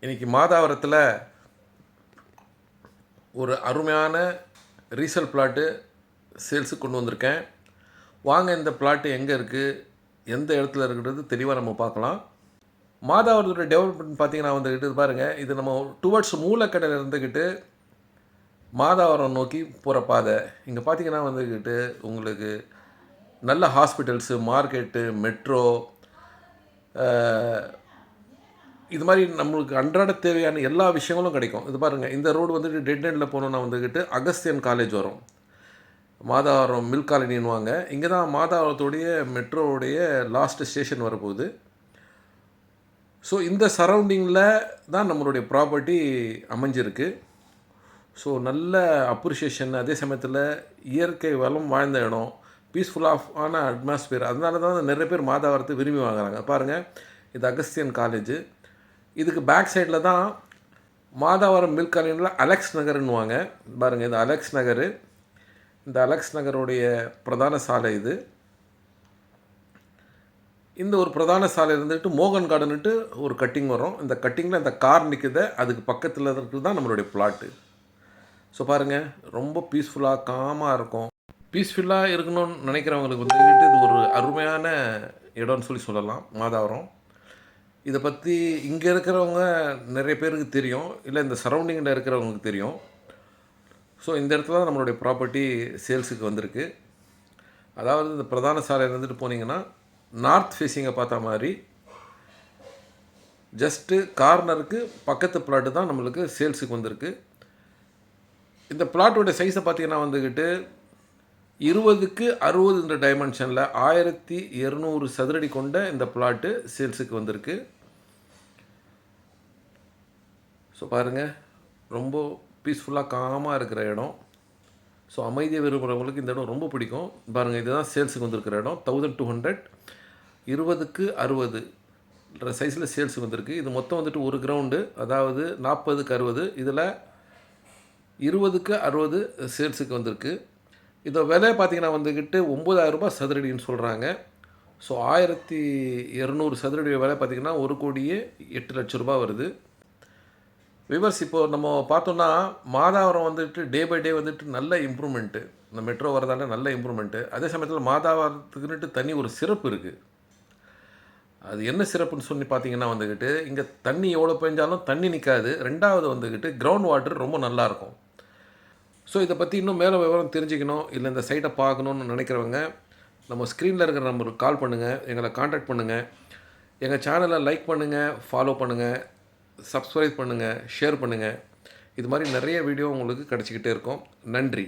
இன்றைக்கி மாதாவரத்தில் ஒரு அருமையான ரீசேல் பிளாட்டு சேல்ஸுக்கு கொண்டு வந்திருக்கேன். வாங்க இந்த பிளாட்டு எங்கே இருக்குது, எந்த இடத்துல இருக்கிறது தெளிவாக நம்ம பார்க்கலாம். மாதாவரத்தோட டெவலப்மெண்ட் பார்த்திங்கன்னா வந்துக்கிட்டு பாருங்கள், இது நம்ம டுவர்ட்ஸ் மூலக்கடையில் இருந்துக்கிட்டு மாதாவரம் நோக்கி போகிற பாதை. இங்கே பார்த்திங்கன்னா வந்துக்கிட்டு உங்களுக்கு நல்ல ஹாஸ்பிட்டல்ஸு, மார்க்கெட்டு, மெட்ரோ, இது மாதிரி நம்மளுக்கு அன்றாட தேவையான எல்லா விஷயங்களும் கிடைக்கும். இது பாருங்கள், இந்த ரோடு வந்துட்டு டெட் எண்டில் போனோன்னா வந்துக்கிட்டு அகஸ்தியன் காலேஜ் வரும். மாதாவரம் மில்க் காலனின்னுவாங்க. இங்கே தான் மாதாவரத்துடைய மெட்ரோவுடைய லாஸ்ட்டு ஸ்டேஷன் வரப்போகுது. ஸோ இந்த சரௌண்டிங்கில் தான் நம்மளுடைய ப்ராப்பர்ட்டி அமைஞ்சிருக்கு. ஸோ நல்ல அப்ரிஷியேஷன், அதே சமயத்தில் இயற்கை வளம் வாழ்ந்த இடம், பீஸ்ஃபுல்லான அட்மாஸ்பியர். அதனால தான் நிறைய பேர் மாதாவரத்தை விரும்பி வாங்குறாங்க. பாருங்கள், இது அகஸ்தியன் காலேஜு. இதுக்கு பேக் சைடில் தான் மாதாவரம் மில்க் காலனியில் அலெக்ஸ் நகர்னுவாங்க. பாருங்கள், இது அலெக்ஸ் நகர். இந்த அலெக்ஸ் நகருடைய பிரதான சாலை இது. இந்த ஒரு பிரதான சாலை இருந்துட்டு மோகன் கார்டனுட்டு ஒரு கட்டிங் வரும். இந்த கட்டிங்கில் இந்த கார் நிற்குது, அதுக்கு பக்கத்தில் இருக்கிறது தான் நம்மளுடைய பிளாட்டு. ஸோ பாருங்கள், ரொம்ப பீஸ்ஃபுல்லாக காமாக இருக்கும். பீஸ்ஃபுல்லாக இருக்கணும்னு நினைக்கிறவங்களுக்கு வந்துக்கிட்டு இது ஒரு அருமையான இடம்னு சொல்லலாம் மாதாவரம். இதை பற்றி இங்கே இருக்கிறவங்க நிறைய பேருக்கு தெரியும், இல்லை இந்த சரௌண்டிங்கில் இருக்கிறவங்களுக்கு தெரியும். ஸோ இந்த இடத்துல தான் நம்மளுடைய ப்ராப்பர்ட்டி சேல்ஸுக்கு வந்திருக்கு. அதாவது இந்த பிரதான சாலை இருந்துட்டு போனீங்கன்னா நார்த் ஃபேஸிங்கை பார்த்த மாதிரி ஜஸ்ட்டு கார்னருக்கு பக்கத்து பிளாட்டு தான் நம்மளுக்கு சேல்ஸுக்கு வந்திருக்கு. இந்த பிளாட்டோடைய சைஸை பார்த்திங்கன்னா வந்துக்கிட்டு 20க்கு 60 டைமென்ஷனில் 1200 சதுரடி கொண்ட இந்த பிளாட்டு சேல்ஸுக்கு வந்திருக்கு. ஸோ பாருங்கள், ரொம்ப பீஸ்ஃபுல்லாக காமாக இருக்கிற இடம். ஸோ அமைதியை விரும்புகிறவங்களுக்கு இந்த இடம் ரொம்ப பிடிக்கும். பாருங்கள், இதுதான் சேல்ஸுக்கு வந்திருக்கிற இடம். 1200 20க்கு 60 சைஸில் சேல்ஸுக்கு வந்திருக்கு. இது மொத்தம் வந்துட்டு ஒரு கிரவுண்டு, அதாவது 40க்கு 60, இதில் 20க்கு 60 சேல்ஸுக்கு வந்திருக்கு. இதை விலை பார்த்திங்கன்னா வந்துக்கிட்டு 9000 ரூபாய் சதுரடின்னு சொல்கிறாங்க. ஸோ 1200 சதுரடி விலை பார்த்திங்கன்னா 1,08,00,000 வருது. விவர்ஸ், இப்போது நம்ம பார்த்தோன்னா மாதாவரம் வந்துட்டு டே பை டே வந்துட்டு நல்ல இம்ப்ரூவ்மெண்ட்டு. இந்த மெட்ரோ வரதால நல்ல இம்ப்ரூவ்மெண்ட்டு. அதே சமயத்தில் மாதாவரத்துக்குன்னுட்டு தனி ஒரு சிறப்பு இருக்குது. அது என்ன சிறப்புன்னு சொல்லி பார்த்தீங்கன்னா வந்துக்கிட்டு, இங்கே தண்ணி எவ்வளோ பெஞ்சாலும் தண்ணி நிற்காது. ரெண்டாவது வந்துக்கிட்டு கிரவுண்ட் வாட்டர் ரொம்ப நல்லாயிருக்கும். ஸோ இதை பற்றி இன்னும் மேலே விவரம் தெரிஞ்சுக்கணும், இல்லை இந்த சைட்டை பார்க்கணுன்னு நினைக்கிறவங்க நம்ம ஸ்க்ரீனில் இருக்கிற நம்பருக்கு கால் பண்ணுங்கள், எங்களை காண்டாக்ட் பண்ணுங்கள். எங்கள் சேனலை லைக் பண்ணுங்கள், ஃபாலோ பண்ணுங்கள், சப்ஸ்கிரைப் பண்ணுங்கள், ஷேர் பண்ணுங்கள். இது மாதிரி நிறைய வீடியோ உங்களுக்கு கிடச்சிக்கிட்டே இருக்கும். நன்றி.